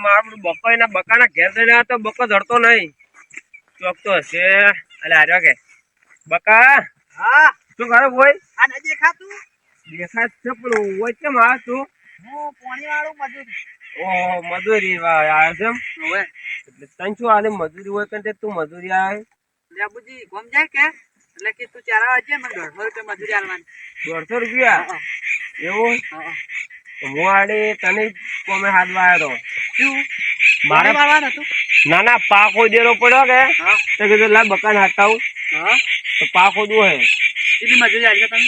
મારું બકો એના બકાના ઘેર જઈને આવ્યો તો બકો ધરતો નહીં ચોકતો હશે. અલે હાર્યો કે બકા. હા શું કરે ભાઈ? આ ન દેખાતું? દેખાત છે પણ હોય કેમ આ તું? હું પાણી વાળું મજૂર. ઓહો મજૂરી આવ્યો છે એમ? હવે એટલે તને શું આને મજૂરી હોય કે તું મજૂરી આવે? લેબુજી ગમ જાય કે એટલે કે તું ચાર વાગે મને 150 રૂપિયા મજૂરી આલવાની. 150 રૂપિયા? એવું? હું આડે તને કોમે હાથ વાળ્યો શું મારે વાળવાનું હતું? ના ના પાક કોઈ દેરો પડ્યો કે હા તો કીધું લા બકાન હાથાવું હા તો પાક ઓદું હે કેટલી મજૂરી આલી તમે?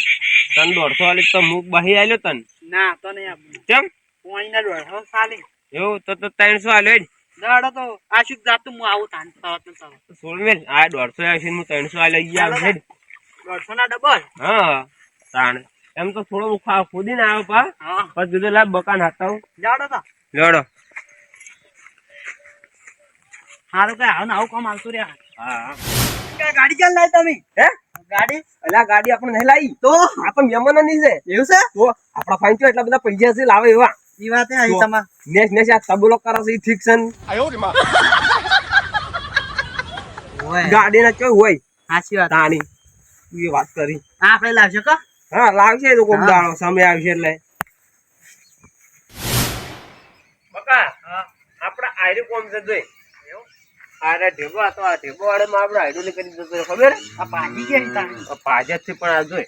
તને 150 વાળી તો મુખ બહી આલ્યો તને. ના તો નહીં આપું. કેમ પાણીના 150 સાલી એવું? તો 300 આલ્યો જ. દાડો તો આશુક જાતું હું આવું તાન સવાત ને સવાત. સોળ મેલ આ 150 આવશે હું 300 આલ્યો ઈ આવશે જ. 150 ના ડબલ. હા તાણ એમ તો થોડો મુખા ખોદીને આવ્યો પા હા પછી કીધું લા બકાન હાથાવું. દાડો તો લેડો. હારું કે આવું ને આવું કામ આવતું રહ્યા. હા ગાડી ચાલ લાવી તમે? હે ગાડી અલા ગાડી આપણે નહીં લાવી તો આ તો મહેમાનો ની છે. એવું છે? તો આપડા ફાઈન એટલા બધા પૈસા છે લાવે એવા. ઈ વાત હે અહીં તમાર. નેસ નેસ આ તબલો કરે છે ઈ ઠીક છે ને? ઓય ગાડી ના કેવું હોય સાચી વાત. તાણી તું એ વાત કરી. હા આપણે લાવજો કો. હા લાવશે તો કોક હા. દાડો સમય આવશે એટલે બકા. હા આપડા આયરું કોમ છે જોઈ આરે ઢેબો હતો આ ઢેબો વાળે માં આપડે આયરું કરી જતો રહ્યો, ખબર? આ ભાજી કે તાણી. ભાજત થી પણ આ જોઈ.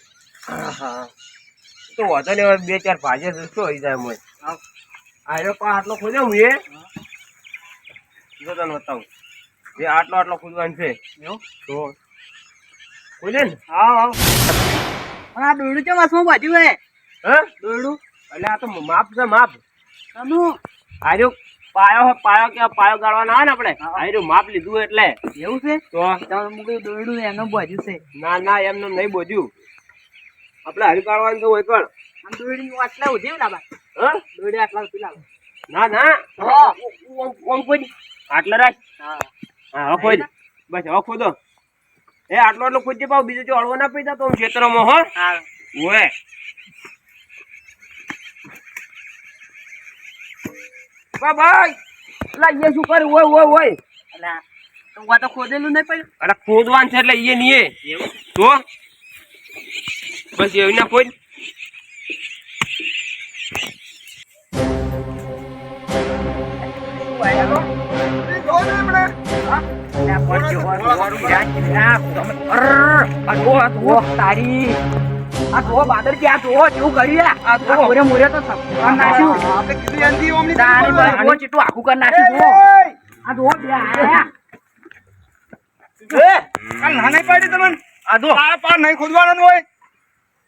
હા તો વધો ને હવે 2-4 ભાજે શું હોય જાય મોય. આયરો પણ આટલો ખોદ્યો હું એ જો તને બતાવું જે આટલો ખોદવાનું છે એવું? તો ખોદે ને. હા હા પણ આ દોરડું કેમ હાથમાં બાજ્યું હે? હા દોરડું એટલે આ તો માપ છે માપ. તનું આયરો પાયો કે પાયો ગાળવાના આવે ને આપણે હા. આયરો માપ લીધું એટલે એવું છે? તો તમે મુકે દોરડું એનું બાજ્યું છે. ના ના એમને નહીં બોધ્યું આપણે હારી કાઢવાનું તો હોય પણ આમ દોરડી આટલા ઉધે લાબા. હા દોરડી આટલા ઉધી લાવો. ના ના હા. ઓમ કોઈ આટલે રાખ. હા હા હવે ખોદ બસ હવે ખોદો એ આટલો ખોદજે પાવ બીજો જો અળવો ના પડી જતો આમ ક્ષેત્રમાં હો. હા ઓય ભાઈ એટલે એ શું કર્યું હોય અલા તો વા તો ખોદેલું નહીં પડ્યું. અરે ખોદવાનું છે એટલે એ નહીં એવું? તો બસ એવી ના ખોદ.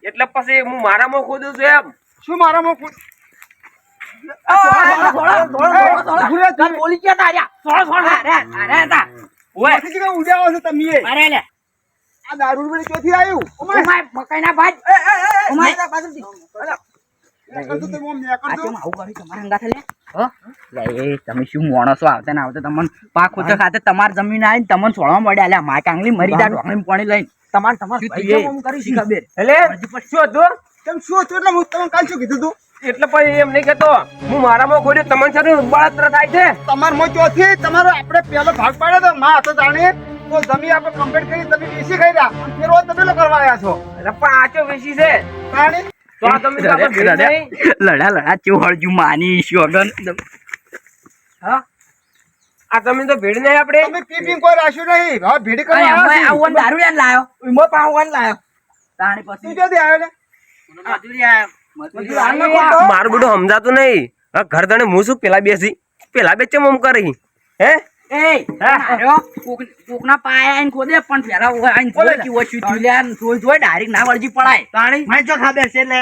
એટલે પછી હું મારામાં ખોદું છું એમ. શું મારામાં બોલી ગયા તાર્યા ઓય ઉડ્યા છો તમે? અરે લે આ દારૂ વળી ક્યાંથી આવ્યું? ઓમાય મકાઈના ભાજ ઓમાય તમે શું માણસો આવતા ને આવતા તમને પાક ખોચો ખાતે તમાર જમીન આવીને તમને છોડવા મળ્યા લે માય કાંગલી મરી જા ઢોકણી પાણી લઈને તમાર કરી શી ખબર એટલે શું હતું કેમ શું હતું? એટલે હું તમને કાલ શું કીધું તું? એટલે પછી એમ નહીં કેતો હું મારામાં ખોદ્યું તમારી સાથે બળતરા થાય છે. તમાર મોં ચોથી તમારો આપણે પહેલો ભાગ પાડ્યો તો માં હતો જાણે તો જમીન આપણે કમ્પ્લીટ કરી તમે દેશી ખાઈ રહ્યા અને ફેર તમે લો કરવા આવ્યા છો એટલે પણ આચો વેચી છે જાણે તો આ તમે તો આપણે ભેટ નહીં. લડા ચેવું હળજુ માની શોગન હા આ તમે તો ભેડ નહીં આપણે તમે પીપિંગ કોઈ રાખ્યું નહીં હવે ભેડી કરવા આવ્યા છો. આવું દારૂ યાર લાયો ઉમો પાવન લાયો તાણી તું પછી ક્યાંથી આવ્યો ને? મજૂરી આયો મજૂરી આયો મારું બધું સમજાતું નહીં. હવે ઘર તને હું શું પેલા બેસી પેલા બે ચમ આમ કરી હે એ આયો કોકના પાયા આઈને ખોદે પણ પેલા આઈને ખોદે કે ઓછું તુલ્યાન જોઈ ડાયરેક્ટ ના વળજી પડાય તાણી મને જો ખબર છે લે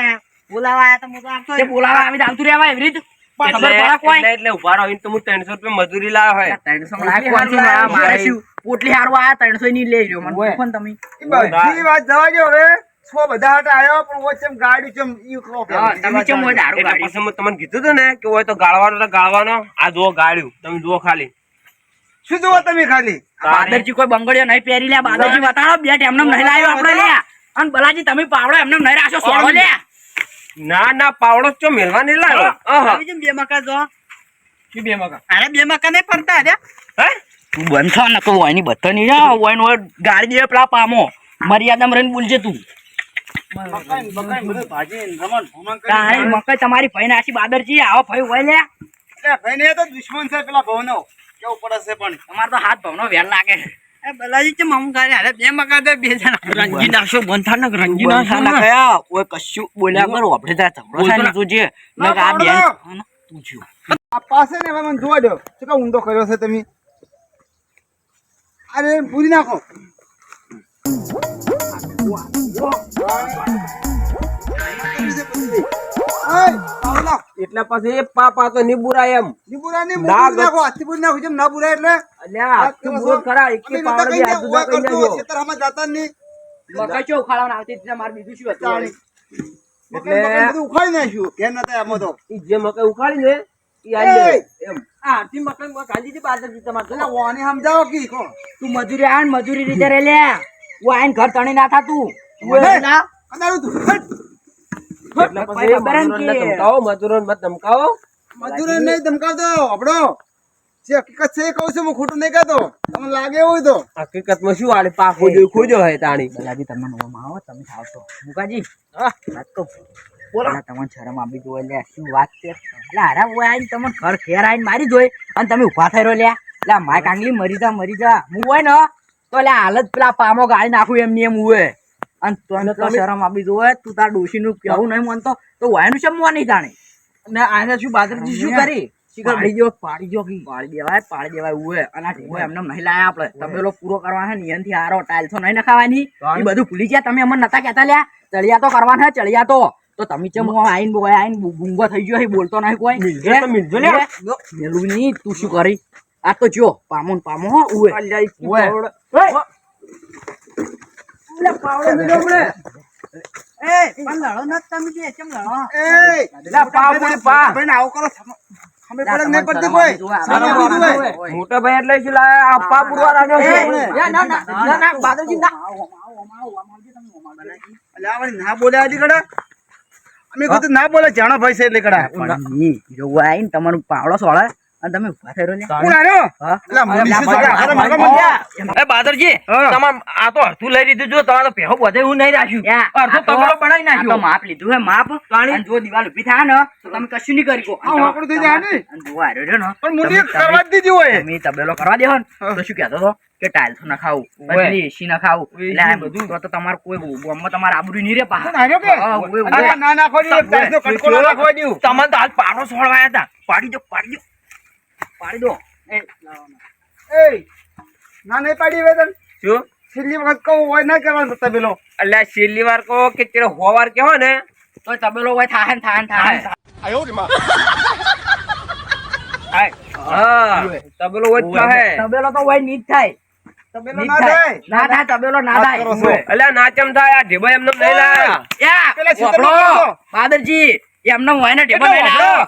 બોલાવા આયા તો મો તો આપતો તે બોલાવા આવી ચાલતું રહેવા એવી રીત ખબર પડા કોઈ એટલે ઉભા રહો તો હું 300 રૂપિયા મજૂરી લાવ્યો હોય 300 લાખ કોણથી મારે શું પોટલી હારવા આયા 300 ની લઈ રહ્યો મને કોણ તમે એ બધી વાત જવા દો હવે. છો બધા હાટે આવ્યો પણ ઓ ચમ ગાડી ચમ ઈ કરો તમે ચમ હોય દારૂ એટલે ગાડી પછી મેં તમને કીધું હતું ને કે હોય તો ગાળવાનો તો ગાળવાનો. આ જુઓ ગાળ્યું તમે જુઓ ખાલી શું જોવો તમે ખાલી? બાદરજી કોઈ બંગડીઓ નહીં પહેરી લે બાદરજી બતાડો બે ટેમ નામ નહીં લાવ્યો આપણે લે અને બલાજી તમે પાવડો એમને નહીં રાખશો સોળો લે ના ના પાવડો ચો મેલવા નહીં લાવ્યો. આવી જેમ બે મકા જો અરે બે મકા નહીં પડતા અરે તું બંધ થા ને તો વાયની બત્તા નહીં વાય ગાડી દે પેલા પામો મર્યાદામાં રહીને બોલજે તું બકાઈ બધું ભાજી રમણ ભમણ તારી મકઈ તમારી ભાઈ નાસી બાદરજી આવો ભાઈ હોય લે એટલે ભાઈ ને તો દુશ્મન છે પેલા ભાવનો કેવું પડે છે પણ તમારે તો હાથ ભાવનો વેર લાગે બલાજી છે મામું ગાડી અરે બે મકા દે બે જણા રંજી નાખશો બંધ થા ને રંજી નાખશો કયા કોઈ કશું બોલ્યા કરો આપણે ત્યાં ઝઘડો થાય ને તું જે આ બેન તું જો આ પાસે ને હવે મને જોવા દો કેટલો ઊંડો કર્યો છે તમે અરે પૂરી નાખો એટલે પછી પાપા તો નિબુરાય એમ જેમ ના બુરાય એટલે અલ્યા આખું બુરો ખરા એકે પાવડે બી હાથ જુદા કરી નાખ્યો ખેતરમાં જાતા નહીં મકઈ ચો ઉખાડવાના આવતી એટલે મારે બીજું શું હતું એટલે બધું ઉખાડી નાખ્યું કેમ નતા એમાં તો ઈ જે મકઈ ઉખાડી ને ઈ આઈ દે એમ આ આરતી મકઈ માં કાઢી દીધી બાદરજી તમારે એટલે વાને સમજાવો કી કો તું મજૂરી આણ મજૂરી રીતે રે લે ઓ આઈને ઘર તણી ના થાતું અંધારું તું એટલે પછી મજૂરોને ધમકાવો મજૂરોને મત ધમકાવો મજૂરો નહીં ધમકાવતો આપડો જે હકીકત છે એ કહું છું હું ખોટું નહીં કહેતો તમને લાગે એવું તો હકીકતમાં શું આડે પાકો જોઈ ખોજો હે તાણી બલાજી તમે નવામાં આવો તમે આવશો મુકાજી વાત તો બોલો તમને શરમ આપી જોઈ લે શું વાત છે એટલે હારા ઓય આઈને તમને ઘર ઘેર આઈને મારી જોઈ અને તમે ઉભા થઈ રહ્યો લ્યા એટલે માય કાંગલી મરી જા હું હોય ને તો એટલે હાલત પેલા પામો ગાળી નાખું એમની એમ હોય અને તને તો શરમ આપી જોવે તું તાર ડોશી નું કેવું નહીં માનતો તો વાયનું શેમ નહીં જાણે અને આને શું બાદરજી શું કરી પાડી દેવાય ઉવે અને આ ઢીંગો એમને નહીં લાયા આપણે તબેલો પૂરો કરવાનો છે નિયન થી હારો ટાઇલ્સો નહીં નખાવાની એ બધું ભૂલી ગયા તમે અમને નતા કહેતા લ્યા ચડિયા તો કરવાના ચડિયા તો તમે ચમ આઈને ગુંગો થઈ ગયો બોલતો નહીં કોઈ મેલું નહીં તું શું કરી આ તો જો પામો હો ઉવે મોટા ભાઈ એટલે શું લાયા આપા પુરવા રાખ્યો છે ના બોલે આજે કડા અમે કીધું ના બોલે જાણો ભાઈ છે એટલે કડા તમારું પાવડો સોળે અને તમે ઉભા થઈ રહ્યો બાદરજી તમારે આ તો અડધું લઈ લીધું જો તમારે પેહો બધે એવું નહીં રાખ્યું અડધું તમારો બનાવી નાખ્યો માપ લીધું હે માપ અને જો દિવાલ ઉભી થાય ને તો તમે કશું નહીં કરી તમે તબેલો કરવા દેવો ને તો શું કહેતો હતો કે ટાઇલ્સ ના ખાવું પછી એસી ના ખાવું એટલે બધું તો તમારે કોઈ ગામમાં તમારે આબરૂ નહીં રે તમારે તો હાલ પાડો સોળવાયા હતા પાડી દો ના નહીં પાડી વેદન શું છેલ્લી વખત કહું હોય ના કરવાનું તબેલો એટલે છેલ્લી વાર કહો કે તેરો હોવાર કેવો ને તો તબેલો હોય થાય હા તબેલો હોય થાય તબેલો તો હોય નહીં થાય તબેલો ના થાય ના થાય તબેલો ના થાય એટલે નાચમ થાય આ ઢેબા એમને નહીં લાયા બાદરજી એમને હોય ને ટેબલ લઈને આવો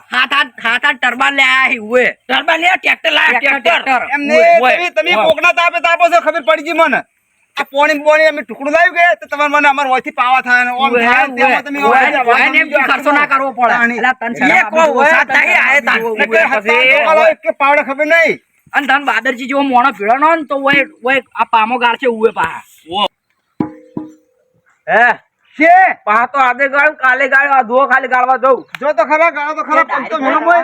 હાથ ટરબાન લે આયા હુએ ટરબાન લે ટ્રેક્ટર લાયા ટ્રેક્ટર એમને તમે કોકના તાપો છો ખબર પડી ગઈ મને આ પોણી અમે ટુકડું લાવ્યું કે તો તમારે મને અમાર હોયથી પાવા થાય ને ઓમ થાય તેમાં તમે હોય ને ખર્ચો ના કરવો પડે એટલે તન એક ઓસાત થાય આય તા કે પાવડે ખબર નહીં અને તન બાદરજી જેવો મોણો ભીડો નો તો ઓય આ પામો ગાળ છે ઉએ પા હે છે પા તો આદે ગાળ કાલે ગાળ આ ધો ખાલી ગાળવા દઉં જો તો ખરા ગાળો તો ખરા પણ તો મેલો મોય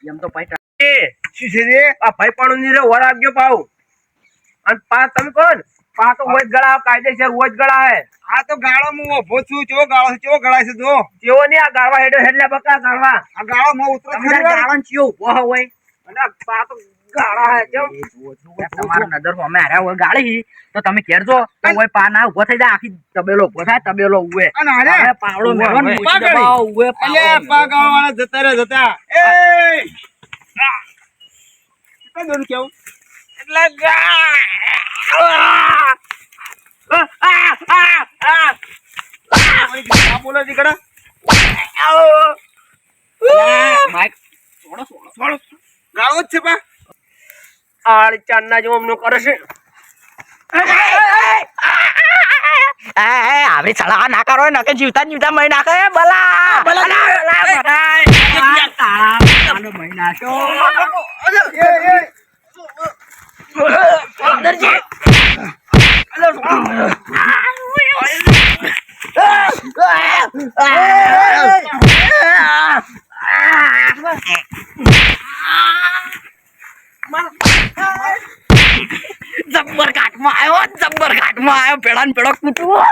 એમ તો પાઈ શું છે રે આ ભાઈ પણ ની રે વર આપજો પાઉ અને પા તમે કોણ પા તો ઓજ ગળા કાયદેસર ઓજ ગળા હે આ તો ગાળો હું ઉભો છું કેવો ગાળો છે કેવો ગળાય છે જો જેવો ને આ ગાળવા હેડે હેડલે બકા ગાળવા આ ગાળો મો ઉતરો ખરી ગાળો ચિયો ઉભો હોય અને પા તો ગાળા હે કેમ તમારો નજર અમે હાર્યા હોય ગાળી તો તમે કેરજો તો ઓય પા ના ઉભો થઈ જાય આખી તબેલો ઉભો થાય તબેલો ઉવે અને હારે પાવડો મેળો ને મૂકી દબાવ ઉવે અલે પા ગાળો વાળા જતા રે જતા એ કેટલા દોરું કેવું એટલે બોલો દીકરા માઈક ગાળો જ છે પા આળ ચાંદના જેવો અમનો કરે છે આપડી સલાહ ના કરો નકે જીવતા મહી નાખે બલા ખાઈ નાખ્યો. એ બાદરજી. જબ્બર ઘાટમાં આવ્યો પેડા ને પેડો કૂટવો.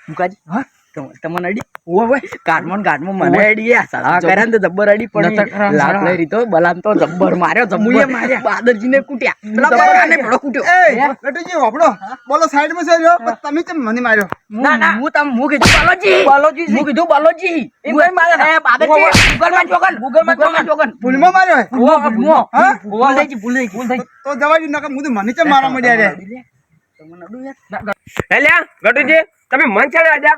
મુકાજી તમને અડી કાટમાં મને અડી સળા કર્યા ને તો જબ્બર અડી પણ લાત લઈ રીતો બલામ તો જબ્બર માર્યો જબ્બર બાદરજી ને કૂટ્યા પેલા બરાને પેડો કૂટ્યો. બેટુજી વાપડો બોલો સાઈડ માં છે રહ્યો પણ તમે કેમ મને માર્યો? ના હું કીધું બાલોજી હું કીધું બાલોજી એ ભાઈ મારે બાદરજી ગૂગલ માં જોગન ભૂલમાં માર્યો હે? ભૂલ થઈ તો જવા દઉં નકર હું તો મને કેમ મારવા મળ્યા રે? હેલ્યા ગટુજી તમે મન ચાલે આજા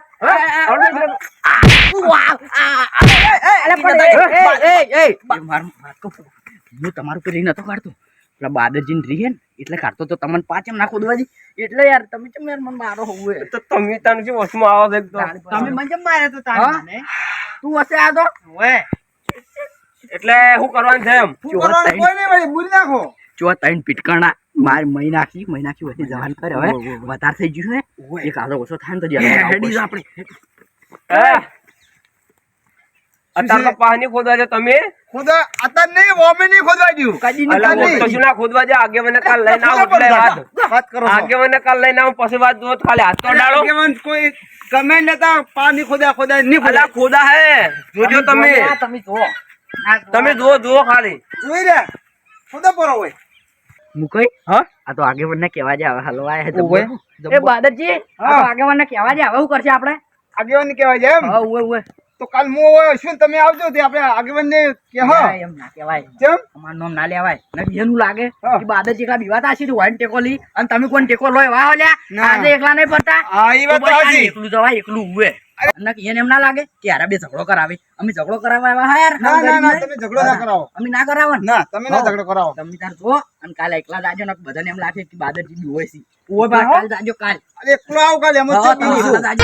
હું તમારું કરી નતો કાઢતો પેલા બાદરજી ને રીએ ને એટલે કાઢતો તો તમને પાછમ નાખો દવાજી એટલે યાર તમે કેમ યાર મને મારો હોવે તો તમે તાનું શું વસમાં આવો છો તમે મને કેમ માર્યો તો તારે તું હશે આ તો એટલે શું કરવાનું છે એમ શું કરવાનું કોઈ નહીં વળી બુરી નાખો. ચો ત્રણ પીટકાણા માર મહિનાખી વચ્ચે જવાન કરે હવે વધારે થઈ ગયું ને એક આદો ઓછો થાય ને તો હેડી આપણે અત્યારે તો પાણી ખોદવા છે તમે ખોદા અત્યાર નહીં વોમે નહીં ખોદવા દઉં. કદી અલા તો શું ના ખોદવા છે આગે મને કાલ લઈને આવો એટલે વાત કરો છો. આગે મને કાલ લઈને આવો પછી વાત જો ખાલી હાથ તો ડાળો આગેવાન કોઈ ગમે નતા પાણી ખોદા નહીં અલા ખોદા હે જોજો તમે તમે જુઓ ખાલી જોઈ રે ખોદા પરો હોય. મુકઈ હા આ તો આગેવાન ને કહેવા જાય હવે હલવાય એ બાદરજી આ તો આગેવાન ને કહેવા જાય હવે શું કરશે આપણે આગેવાન કહેવાય છે એમ? હા ઓય તો કાલ હું હોય શું તમે આવજો તે આપણે આગેવાન ને કે હા એમ ના કહેવાય કેમ? અમારું નામ ના લેવાય ને બીજાનું લાગે હા. કે બાદરજી કા બીવાતા હશે તો વાઈન ટેકો લી અને તમે કોણ ટેકો લોય વાહ ઓલ્યા ના. આજે એકલા નહીં પડતા હા એ વાત તો બસ આ સાચી. એકલું જવાય એકલું ઉવે અને એને એમ ના લાગે કે યાર બે ઝઘડો કરાવે અમે ઝઘડો કરાવવા આવ્યા હા યાર ના તમે ઝઘડો ના કરાવો. અમે ના કરાવો ને ના તમે ના ઝઘડો કરાવો. તમે તાર જો અને કાલે એકલા જાજો ને બધાને એમ લાગે કે બાદરજી બી હોય છે ઓય બા, હો. કાલ જાજો કાલ અરે એકલો આવ કાલે એમ જ હા, છે બીજું તમે શું? એકલા જાજો.